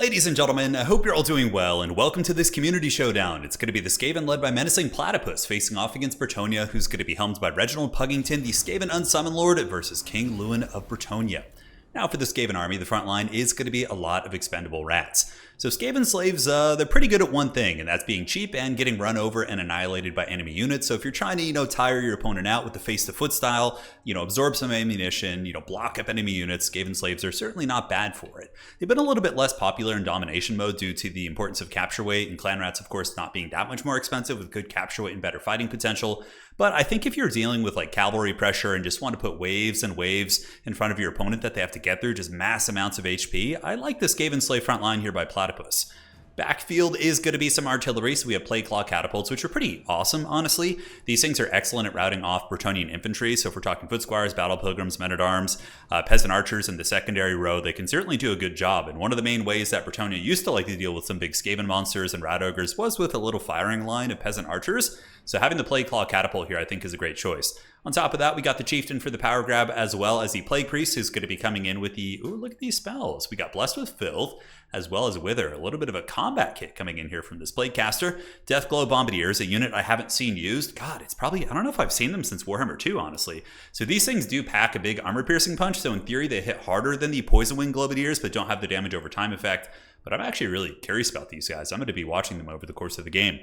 Ladies and gentlemen, I hope you're all doing well, and welcome to this community showdown. It's going to be the Skaven led by Menacing Platypus facing off against Bretonnia, who's going to be helmed by Reginald Puggington, the Skaven Unsummon Lord, versus King Lewin of Bretonnia. Now for the Skaven army, the front line is going to be a lot of expendable rats. So Skaven slaves, they're pretty good at one thing, and that's being cheap and getting run over and annihilated by enemy units. So if you're trying to, tire your opponent out with the face-to-foot style, absorb some ammunition, block up enemy units, Skaven slaves are certainly not bad for it. They've been a little bit less popular in domination mode due to the importance of capture weight, and clan rats, of course, not being that much more expensive with good capture weight and better fighting potential. But I think if you're dealing with cavalry pressure and just want to put waves and waves in front of your opponent that they have to get through, just mass amounts of HP, I like the Skaven slave front line here by Platypus. Backfield is going to be some artillery, so we have plague claw catapults, which are pretty awesome, honestly. These things are excellent at routing off Bretonnian infantry, so if we're talking foot squires, battle pilgrims, men-at-arms, peasant archers in the secondary row, they can certainly do a good job. And one of the main ways that Bretonnia used to like to deal with some big Skaven monsters and rat ogres was with a little firing line of peasant archers, so having the plague claw catapult here I think is a great choice. On top of that, we got the Chieftain for the power grab, as well as the Plague Priest, who's going to be coming in with the, ooh, look at these spells. We got Blessed with Filth, as well as Wither. A little bit of a combat kit coming in here from this Plague Caster. Deathglow Bombardiers, a unit I haven't seen used. God, it's probably, I don't know if I've seen them since Warhammer 2, honestly. So these things do pack a big armor-piercing punch, so in theory they hit harder than the Poison Wing Globadiers, but don't have the damage over time effect. But I'm actually really curious about these guys. I'm going to be watching them over the course of the game.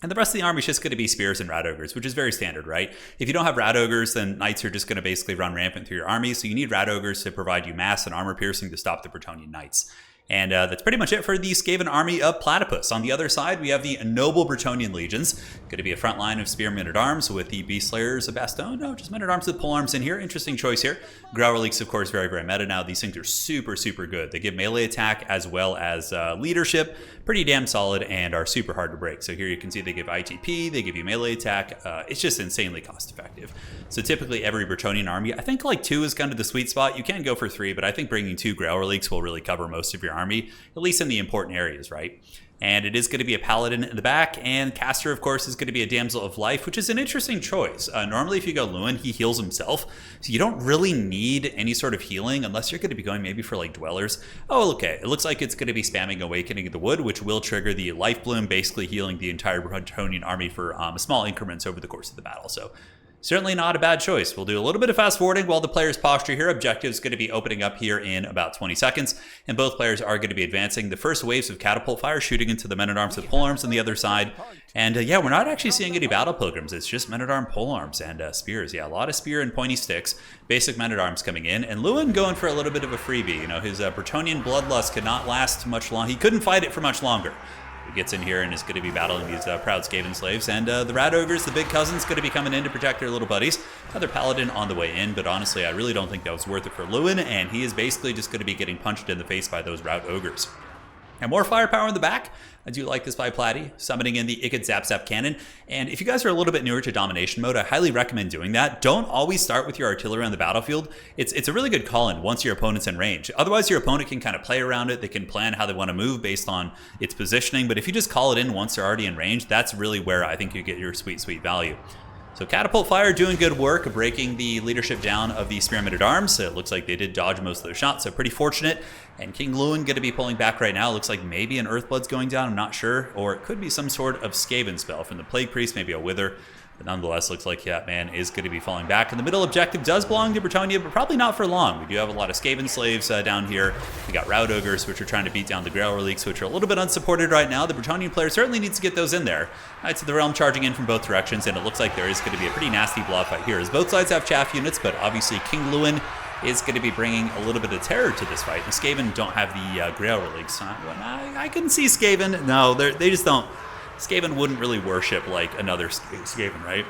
And the rest of the army is just going to be spears and rat ogres, which is very standard, right? If you don't have rat ogres, then knights are just going to basically run rampant through your army. So you need rat ogres to provide you mass and armor piercing to stop the Bretonnian knights. And that's pretty much it for the Skaven army of Platypus. On the other side, we have the noble Bretonnian legions. Going to be a front line of spear men-at-arms with the beast slayers of Baston. No, just men-at-arms with polearms in here. Interesting choice here. Growl relics, of course, very, very meta now. These things are super, super good. They give melee attack as well as leadership. Pretty damn solid and are super hard to break. So here you can see they give ITP, they give you melee attack. It's just insanely cost effective. So typically every Bretonnian army, I think 2 is kind of the sweet spot. You can go for 3, but I think bringing 2 Growl relics will really cover most of your army, at least in the important areas, right? And it is going to be a paladin in the back, and caster, of course, is going to be a damsel of life, which is an interesting choice. Normally, if you go Lewin, he heals himself, so you don't really need any sort of healing unless you're going to be going maybe for dwellers. Oh, okay, it looks like it's going to be spamming Awakening of the Wood, which will trigger the life bloom, basically healing the entire Bretonnian army for small increments over the course of the battle. So certainly not a bad choice. We'll do a little bit of fast forwarding while the players posture here. Objective is going to be opening up here in about 20 seconds, and both players are going to be advancing. The first waves of catapult fire shooting into the men-at-arms with polearms on the other side. And yeah, we're not actually seeing any battle pilgrims. It's just men-at-arm polearms and spears. Yeah, a lot of spear and pointy sticks. Basic men-at-arms coming in, and Lewin going for a little bit of a freebie. His Bretonnian bloodlust could not last much long. He couldn't fight it for much longer. He gets in here and is going to be battling these proud Skaven slaves. And the rat ogres, the big cousins, going to be coming in to protect their little buddies. Another paladin on the way in, but honestly, I really don't think that was worth it for Lewin, and he is basically just going to be getting punched in the face by those rat ogres. And more firepower in the back. I do like this by Platy, summoning in the Ikid Zap Zap cannon. And if you guys are a little bit newer to domination mode, I highly recommend doing that. Don't always start with your artillery on the battlefield. It's a really good call-in once your opponent's in range. Otherwise, your opponent can kind of play around it. They can plan how they want to move based on its positioning. But if you just call it in once they're already in range, that's really where I think you get your sweet, sweet value. So Catapult Fire doing good work, breaking the leadership down of the Spearmen at Arms. So it looks like they did dodge most of those shots, so pretty fortunate. And King Lewin going to be pulling back right now. Looks like maybe an Earthblood's going down, I'm not sure. Or it could be some sort of Skaven spell from the Plague Priest, maybe a Wither. But nonetheless, looks like that man is going to be falling back. And the middle objective does belong to Bretonnia, but probably not for long. We do have a lot of Skaven slaves down here. We got Rout Ogres, which are trying to beat down the Grail Relics, which are a little bit unsupported right now. The Bretonnian player certainly needs to get those in there. Knights of the Realm charging in from both directions, and it looks like there is going to be a pretty nasty blob fight here, as both sides have chaff units, but obviously King Lewin is going to be bringing a little bit of terror to this fight. The Skaven don't have the Grail Relics. I couldn't see Skaven. No, they just don't. Skaven wouldn't really worship another Skaven, right?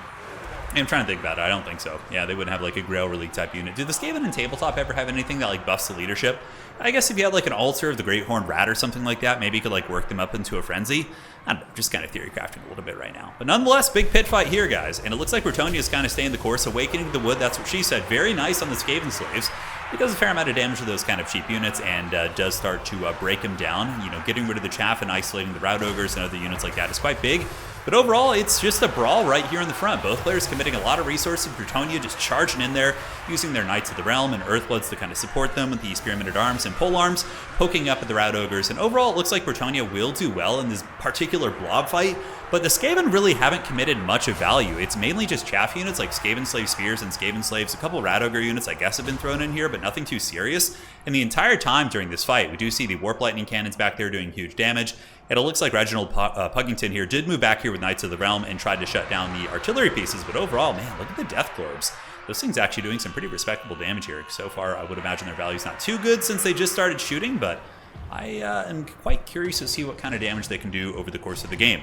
I'm trying to think about it. I don't think so. Yeah, they wouldn't have a Grail Relic type unit. Do the Skaven in tabletop ever have anything that buffs the leadership? I guess if you had an altar of the Great Horned Rat or something like that, maybe you could work them up into a frenzy. I don't know, just kind of theory crafting a little bit right now. But nonetheless, big pit fight here, guys. And it looks like Bretonnia is kind of staying the course. Awakening the Wood, that's what she said. Very nice on the Skaven slaves. It does a fair amount of damage to those kind of cheap units and does start to break them down. Getting rid of the chaff and isolating the Rout Ogres and other units like that is quite big. But overall, it's just a brawl right here in the front. Both players committing a lot of resources. Bretonnia just charging in there, using their Knights of the Realm and Earthbloods to kind of support them with the Spearmen at Arms and Polearms, poking up at the Rat Ogres. And overall, it looks like Bretonnia will do well in this particular blob fight. But the Skaven really haven't committed much of value. It's mainly just chaff units like Skaven Slave Spears and Skaven Slaves. A couple Rat Ogre units, I guess, have been thrown in here, but nothing too serious. And the entire time during this fight, we do see the Warp Lightning Cannons back there doing huge damage. And it looks like Reginald Puggington here did move back here with Knights of the Realm and tried to shut down the artillery pieces. But overall, man, look at the Death Globes. Those things actually doing some pretty respectable damage here. So far, I would imagine their value's not too good since they just started shooting, but I am quite curious to see what kind of damage they can do over the course of the game.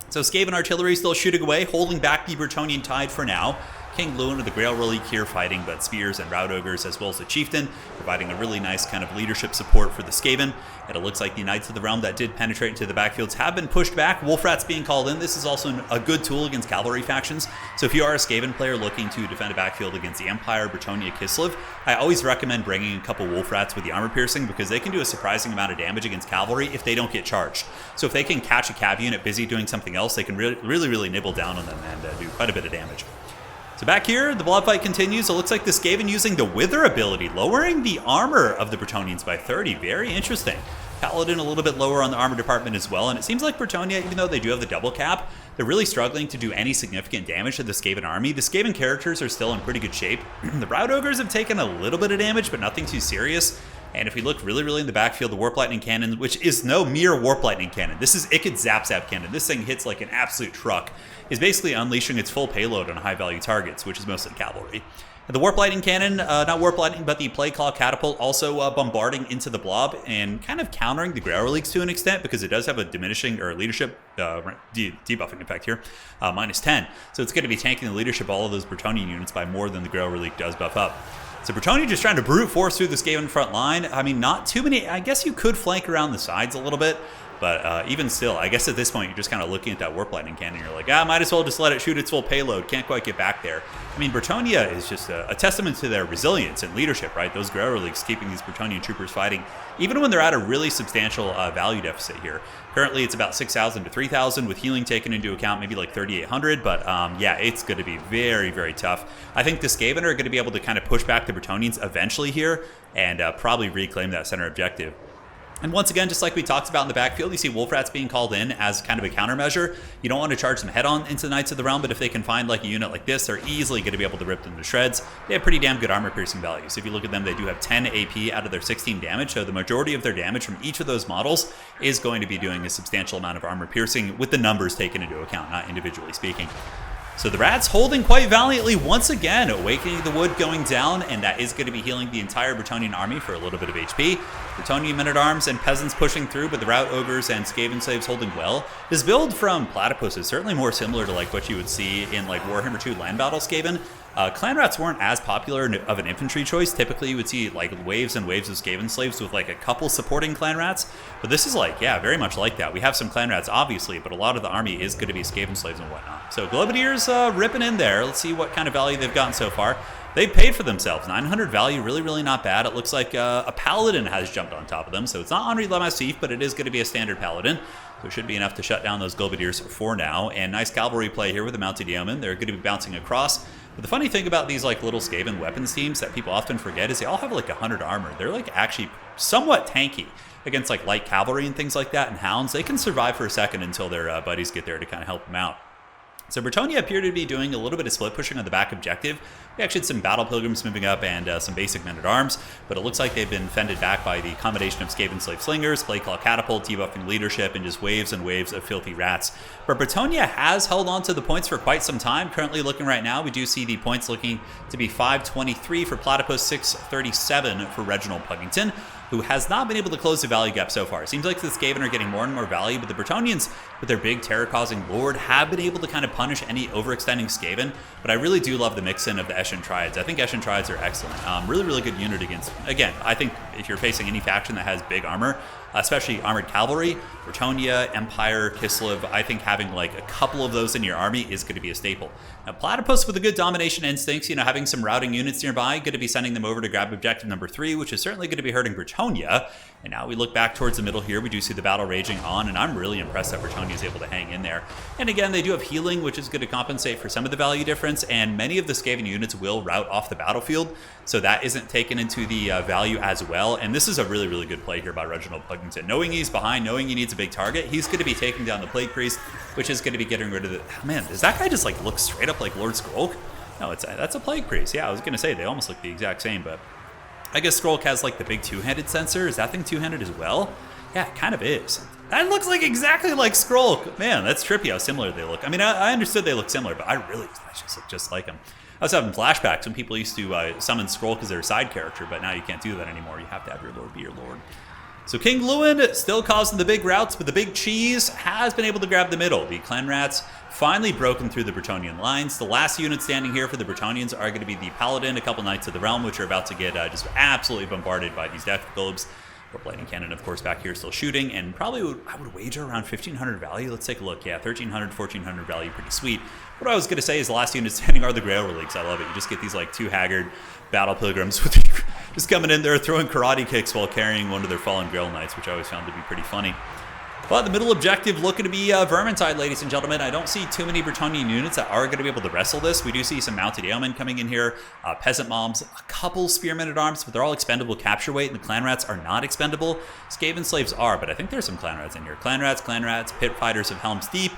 So Skaven artillery still shooting away, holding back the Bretonnian tide for now. King Lewin of the Grail Relic here fighting, but Spears and Rout Ogres as well as the Chieftain, providing a really nice kind of leadership support for the Skaven. And it looks like the Knights of the Realm that did penetrate into the backfields have been pushed back. Wolf Rats being called in. This is also a good tool against cavalry factions. So if you are a Skaven player looking to defend a backfield against the Empire, Bretonnia, Kislev, I always recommend bringing a couple Wolf Rats with the armor piercing because they can do a surprising amount of damage against cavalry if they don't get charged. So if they can catch a cav unit busy doing something else, they can really nibble down on them and do quite a bit of damage. So back here, the blob fight continues. It looks like the Skaven using the Wither ability, lowering the armor of the Bretonnians by 30. Very interesting. Paladin a little bit lower on the armor department as well, and it seems like Bretonnia, even though they do have the double cap, they're really struggling to do any significant damage to the Skaven army. The Skaven characters are still in pretty good shape. The Rout Ogres have taken a little bit of damage, but nothing too serious. And if we look really in the backfield, the Warp Lightning Cannon, which is no mere Warp Lightning Cannon. This is Ikid Zap Cannon. This thing hits like an absolute truck. Is basically unleashing its full payload on high-value targets, which is mostly cavalry. And the Warp Lightning Cannon, not Warp Lightning, but the Plague Claw Catapult also bombarding into the blob and kind of countering the Grail Relics to an extent because it does have a diminishing or leadership debuffing effect here, -10. So it's going to be tanking the leadership of all of those Bretonnian units by more than the Grail Relic does buff up. So Bretonnia just trying to brute force through the Skaven front line. I mean, not too many. I guess you could flank around the sides a little bit. But even still, I guess at this point, you're just kind of looking at that Warp Lightning Cannon. You're like, might as well just let it shoot its full payload. Can't quite get back there. I mean, Bretonnia is just a testament to their resilience and leadership, right? Those Grail Relics keeping these Bretonnian troopers fighting, even when they're at a really substantial value deficit here. Currently, it's about 6,000 to 3,000 with healing taken into account, maybe like 3,800. But yeah, it's going to be very tough. I think the Skaven are going to be able to kind of push back the Bretonnians eventually here and probably reclaim that center objective. And once again, just like we talked about in the backfield, you see Wolf Rats being called in as kind of a countermeasure. You don't want to charge them head-on into the Knights of the Realm, but if they can find like a unit like this, they're easily going to be able to rip them to shreds. They have pretty damn good armor-piercing values. If you look at them, they do have 10 AP out of their 16 damage, so the majority of their damage from each of those models is going to be doing a substantial amount of armor-piercing with the numbers taken into account, not individually speaking. So the Rats holding quite valiantly once again, Awakening the Wood going down, and that is going to be healing the entire Bretonnian army for a little bit of HP. Bretonnian men-at-arms and peasants pushing through, but the Rout Ogres and Skaven Slaves holding well. This build from Platypus is certainly more similar to like what you would see in like Warhammer 2 Land Battle Skaven. Clan Rats weren't as popular of an infantry choice. Typically, you would see like waves and waves of Skaven Slaves with like a couple supporting Clan Rats. But this is like, yeah, very much like that. We have some Clan Rats, obviously, but a lot of the army is going to be Skaven Slaves and whatnot. So Globadiers ripping in there. Let's see what kind of value they've gotten so far. They've paid for themselves. 900 value, really not bad. It looks like a Paladin has jumped on top of them. So it's not Henri Le Massif, but it is going to be a standard Paladin. So it should be enough to shut down those Globadiers for now. And nice cavalry play here with the Mounted Yeomen. They're going to be bouncing across. But the funny thing about these like little Skaven weapons teams that people often forget is they all have like 100 armor. They're like actually somewhat tanky against like light cavalry and things like that and hounds. They can survive for a second until their buddies get there to kind of help them out. So Bretonnia appear to be doing a little bit of split pushing on the back objective. We actually had some Battle Pilgrims moving up and some basic men-at-arms, but it looks like they've been fended back by the combination of Skaven Slave Slingers, Plague Claw Catapult, debuffing leadership, and just waves and waves of filthy rats. But Bretonnia has held on to the points for quite some time. Currently looking right now, we do see the points looking to be 523 for Platypus, 637 for Reginald Puggington, who has not been able to close the value gap so far. It seems like the Skaven are getting more and more value, but the Bretonnians, with their big terror-causing lord, have been able to kind of punish any overextending Skaven. But I really do love the mix-in of the Eshin Triads. I think Eshin Triads are excellent. Really good unit against, again, I think if you're facing any faction that has big armor, especially armored cavalry. Bretonia, Empire, Kislev, I think having like a couple of those in your army is going to be a staple. Now, Platypus with a good domination instincts, you know, having some routing units nearby, going to be sending them over to grab objective number 3, which is certainly going to be hurting Bretonia. And now we look back towards the middle here. We do see the battle raging on, and I'm really impressed that Bretonia is able to hang in there. And again, they do have healing, which is going to compensate for some of the value difference, and many of the Skaven units will route off the battlefield, so that isn't taken into the value as well. And this is a really, really good play here by Reginald Puggington. Knowing he's behind, knowing he needs a big target, he's going to be taking down the Plague Priest, which is going to be getting rid of the... Oh, man, does that guy just like look straight up like Lord Skrolk? No, that's a Plague Priest. Yeah, I was going to say, they almost look the exact same, but I guess Skrolk has like the big two-handed sensor. Is that thing two-handed as well? Yeah, it kind of is. That looks like exactly like Skrolk. Man, that's trippy how similar they look. I mean, I understood they look similar, but I just look just like them. I was having flashbacks when people used to summon Skrolk as their side character, but now you can't do that anymore. You have to have your lord be your lord. So King Lewin still causing the big routes, but the big cheese has been able to grab the middle. The Clan Rats finally broken through the Bretonnian lines. The last unit standing here for the Bretonnians are going to be the Paladin, a couple Knights of the Realm, which are about to get just absolutely bombarded by these death globes. Warp Lightning Cannon, of course, back here still shooting, and probably I would wager around 1,500 value. Let's take a look. Yeah, 1,300, 1,400 value, pretty sweet. What I was going to say is the last unit standing are the Grail Relics. I love it. You just get these like two haggard battle pilgrims with just coming in there throwing karate kicks while carrying one of their fallen Grail Knights, which I always found to be pretty funny. But the middle objective looking to be Vermintide, ladies and gentlemen. I don't see too many Bretonnian units that are going to be able to wrestle this. We do see some mounted yeomen coming in here, peasant mobs, a couple spearmen at arms, but they're all expendable capture weight, and the clan rats are not expendable. Skaven slaves are, but I think there's some clan rats in here. Clan rats, pit fighters of Helm's Deep.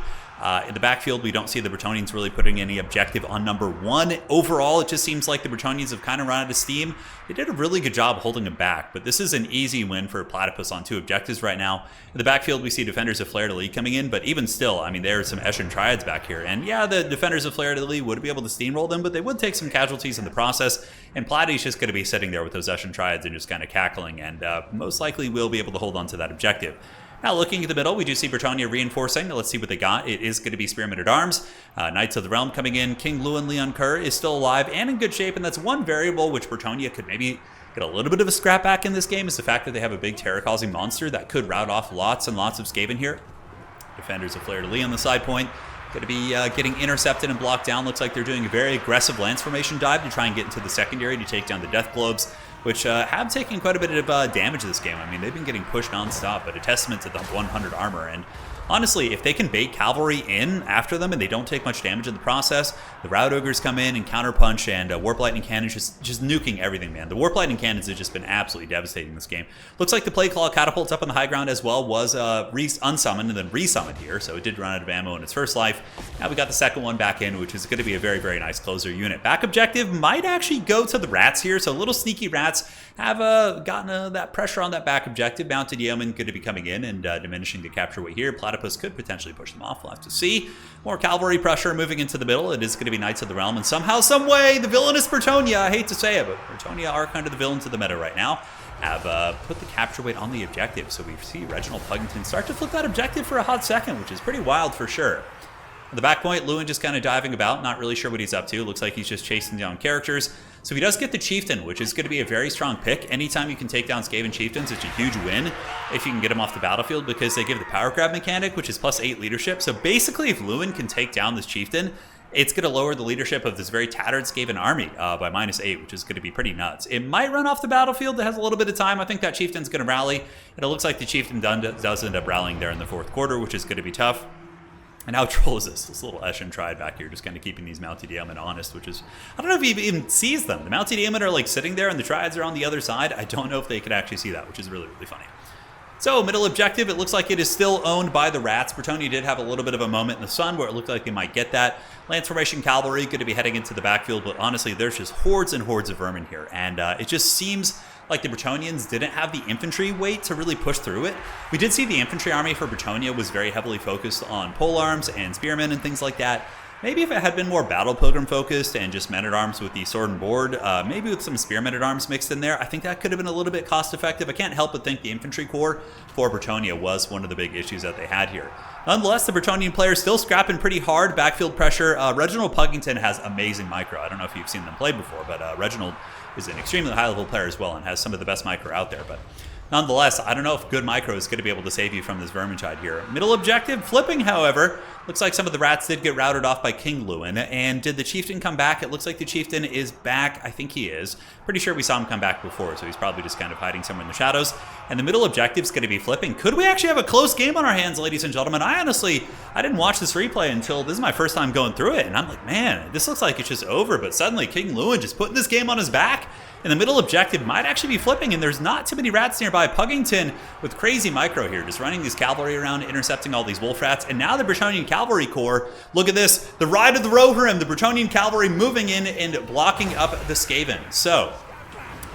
In the backfield, we don't see the Bretonnians really putting any objective on number 1. Overall, it just seems like the Bretonnians have kind of run out of steam. They did a really good job holding them back, but this is an easy win for Platypus on 2 objectives right now. In the backfield, we see Defenders of Fleur-de-Lis coming in, but even still, I mean, there are some Eshin Triads back here. And yeah, the Defenders of Fleur-de-Lis would be able to steamroll them, but they would take some casualties in the process. And Platy's just going to be sitting there with those Eshin Triads and just kind of cackling, and most likely will be able to hold on to that objective. Now, looking at the middle, we do see Bretonia reinforcing. Now, let's see what they got. It is going to be Spearmen at Arms. Knights of the Realm coming in. King Lewin Leon Kerr is still alive and in good shape, and that's one variable which Bretonia could maybe get a little bit of a scrap back in this game, is the fact that they have a big terror-causing monster that could rout off lots and lots of Skaven here. Defenders of Fleur-de-Lis on the side point. Going to be getting intercepted and blocked down. Looks like they're doing a very aggressive lance formation dive to try and get into the secondary to take down the Death Globes, which have taken quite a bit of damage this game. I mean, they've been getting pushed non-stop, but a testament to the 100 armor. And honestly, if they can bait cavalry in after them and they don't take much damage in the process, the Rout Ogres come in and counterpunch, and Warp Lightning Cannons just nuking everything, man. The Warp Lightning Cannons have just been absolutely devastating this game. Looks like the Plague Claw Catapults up on the high ground as well was unsummoned and then resummoned here, so it did run out of ammo in its first life. Now we got the second one back in, which is going to be a very, very nice closer unit. Back objective might actually go to the Rats here, so little sneaky Rats have gotten that pressure on that back objective. Mounted Yeomen going to be coming in and diminishing the capture weight here. Platypus could potentially push them off. We'll have to see. More cavalry pressure moving into the middle. It is going to be Knights of the Realm, and somehow, some way, the villainous Bretonia, I hate to say it, but Bretonia are kind of the villains of the meta right now, have put the capture weight on the objective. So we see Reginald Puggington start to flip that objective for a hot second, which is pretty wild for sure. At the back point, Lewin just kind of diving about, not really sure what he's up to. Looks like he's just chasing down characters. So he does get the Chieftain, which is going to be a very strong pick. Anytime you can take down Skaven Chieftains, it's a huge win if you can get them off the battlefield, because they give the Power Grab mechanic, which is +8 leadership. So basically, if Lewin can take down this Chieftain, it's going to lower the leadership of this very tattered Skaven army by -8, which is going to be pretty nuts. It might run off the battlefield. It has a little bit of time. I think that Chieftain's going to rally, and it looks like the Chieftain does end up rallying there in the 4th quarter, which is going to be tough. And how troll is this little Eshin Triad back here, just kind of keeping these Mounted Yeomen honest, which is, I don't know if he even sees them. The Mounted Yeomen are like sitting there and the Triads are on the other side. I don't know if they could actually see that, which is really, really funny. So, middle objective, it looks like it is still owned by the Rats. Bretonia did have a little bit of a moment in the sun where it looked like they might get that. Lance Formation Cavalry going to be heading into the backfield, but honestly, there's just hordes and hordes of vermin here. And it just seems like the Bretonians didn't have the infantry weight to really push through it. We did see the infantry army for Bretonia was very heavily focused on polearms and spearmen and things like that. Maybe if it had been more battle pilgrim focused and just men-at-arms with the sword and board, maybe with some spearmen-at-arms mixed in there, I think that could have been a little bit cost-effective. I can't help but think the infantry corps for Bretonia was one of the big issues that they had here. Nonetheless, the Bretonian players still scrapping pretty hard. Backfield pressure. Reginald Puggington has amazing micro. I don't know if you've seen them play before, but Reginald is an extremely high-level player as well and has some of the best micro out there. But nonetheless, I don't know if good micro is going to be able to save you from this Vermintide here. Middle objective flipping, however. Looks like some of the rats did get routed off by King Lewin. And did the Chieftain come back? It looks like the Chieftain is back. I think he is. Pretty sure we saw him come back before, so he's probably just kind of hiding somewhere in the shadows. And the middle objective is going to be flipping. Could we actually have a close game on our hands, ladies and gentlemen? I didn't watch this replay until this is my first time going through it. And I'm like, man, this looks like it's just over. But suddenly King Lewin just putting this game on his back. And the middle objective might actually be flipping, and there's not too many rats nearby. Puggington with crazy micro here, just running these cavalry around, intercepting all these wolf rats. And now the Bretonnian cavalry corps, look at this, the ride of the Rohirrim, the Bretonnian cavalry moving in and blocking up the Skaven. So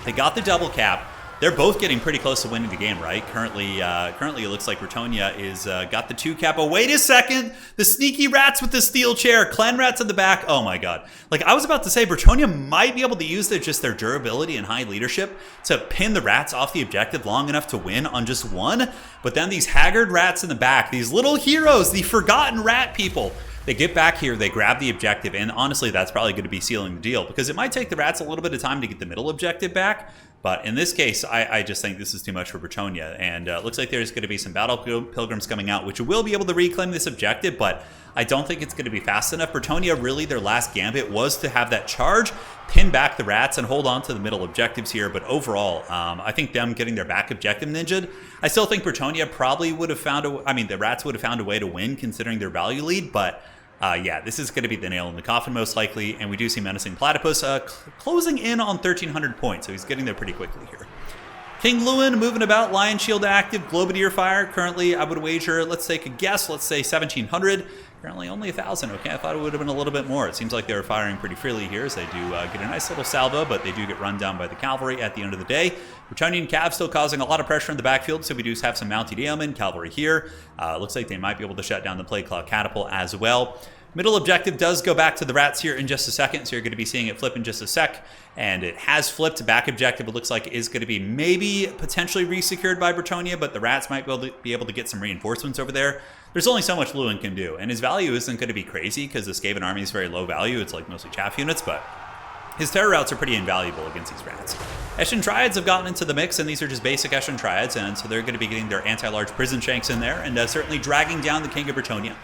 they got the double cap. They're both getting pretty close to winning the game, right? Currently, it looks like Bretonnia is got the 2 cap. Oh, wait a second. The sneaky rats with the steel chair. Clan rats in the back. Oh, my God. Like, I was about to say, Bretonnia might be able to use their durability and high leadership to pin the rats off the objective long enough to win on just one. But then these haggard rats in the back, these little heroes, the forgotten rat people, they get back here, they grab the objective, and honestly, that's probably going to be sealing the deal because it might take the rats a little bit of time to get the middle objective back. But in this case, I just think this is too much for Bretonnia. And it looks like there's going to be some battle pilgrims coming out, which will be able to reclaim this objective, but I don't think it's going to be fast enough. Bretonnia, really, their last gambit was to have that charge, pin back the rats, and hold on to the middle objectives here. But overall, I think them getting their back objective ninja'd, I still think Bretonnia probably would have found the rats would have found a way to win considering their value lead, but yeah, this is going to be the nail in the coffin most likely, and we do see Menacing Platypus closing in on 1,300 points, so he's getting there pretty quickly here. King Lewin moving about, Lion Shield active, Globadier fire. Currently, I would wager, let's take a guess, let's say 1,700. Currently only 1,000. Okay, I thought it would have been a little bit more. It seems like they were firing pretty freely here, as they do get a nice little salvo, but they do get run down by the cavalry at the end of the day. Bretonnian Cav still causing a lot of pressure in the backfield, so we do have some mounted yeomen, cavalry here. Looks like they might be able to shut down the Plague Claw Catapult as well. Middle objective does go back to the rats here in just a second, so you're going to be seeing it flip in just a sec. And it has flipped. Back objective, it looks like, is going to be maybe potentially resecured by Bretonnia, but the rats might be able to get some reinforcements over there. There's only so much Lewin can do, and his value isn't going to be crazy because the Skaven army is very low value. It's like mostly chaff units, but his terror routes are pretty invaluable against these rats. Eshin Triads have gotten into the mix, and these are just basic Eshin Triads, and so they're going to be getting their anti-large prison shanks in there, and certainly dragging down the King of Bretonnia.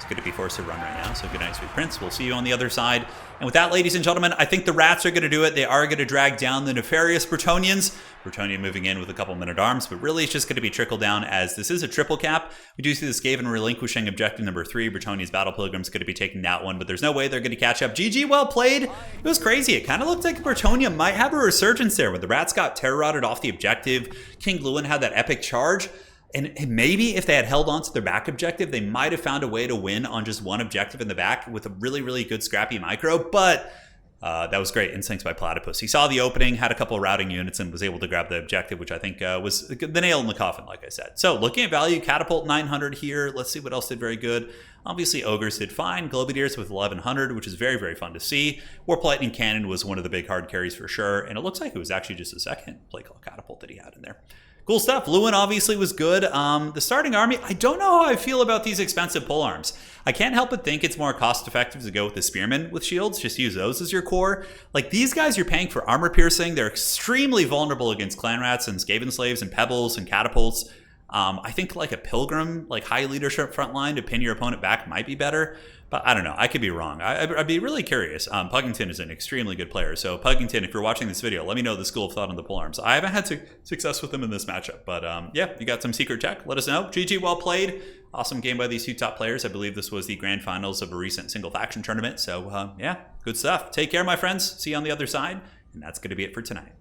Going to be forced to run right now, so good night, sweet prince. We'll see you on the other side. And with that, ladies and gentlemen, I think the rats are going to do it. They are going to drag down the nefarious Bretonnians. Bretonnia moving in with a couple men-at-arms, but really it's just going to be trickle down as this is a triple cap. We do see the Skaven relinquishing objective number 3. Bretonnia's battle pilgrims going to be taking that one, but there's no way they're going to catch up. GG, well played. It was crazy. It kind of looked like Bretonnia might have a resurgence there, where the rats got terror-rotted off the objective. King Lewin had that epic charge. And maybe if they had held on to their back objective, they might have found a way to win on just one objective in the back with a really, really good scrappy micro. But that was great. Instincts by Platypus. He saw the opening, had a couple of routing units, and was able to grab the objective, which I think was the nail in the coffin, like I said. So looking at value, Catapult 900 here. Let's see what else did very good. Obviously, Ogres did fine. Globadiers with 1,100, which is very, very fun to see. Warp Lightning Cannon was one of the big hard carries for sure. And it looks like it was actually just a second play call Catapult that he had in there. Cool stuff. Lewin obviously was good. The starting army, I don't know how I feel about these expensive polearms. I can't help but think it's more cost effective to go with the spearmen with shields. Just use those as your core. Like these guys you're paying for armor piercing. They're extremely vulnerable against clan rats and Skaven slaves and pebbles and catapults. I think like a pilgrim, like high leadership front line to pin your opponent back might be better. But I don't know. I could be wrong. I'd be really curious. Puggington is an extremely good player. So Puggington, if you're watching this video, let me know the school of thought on the polearms. I haven't had success with him in this matchup. But yeah, you got some secret tech. Let us know. GG, well played. Awesome game by these two top players. I believe this was the grand finals of a recent single faction tournament. So yeah, good stuff. Take care, my friends. See you on the other side. And that's going to be it for tonight.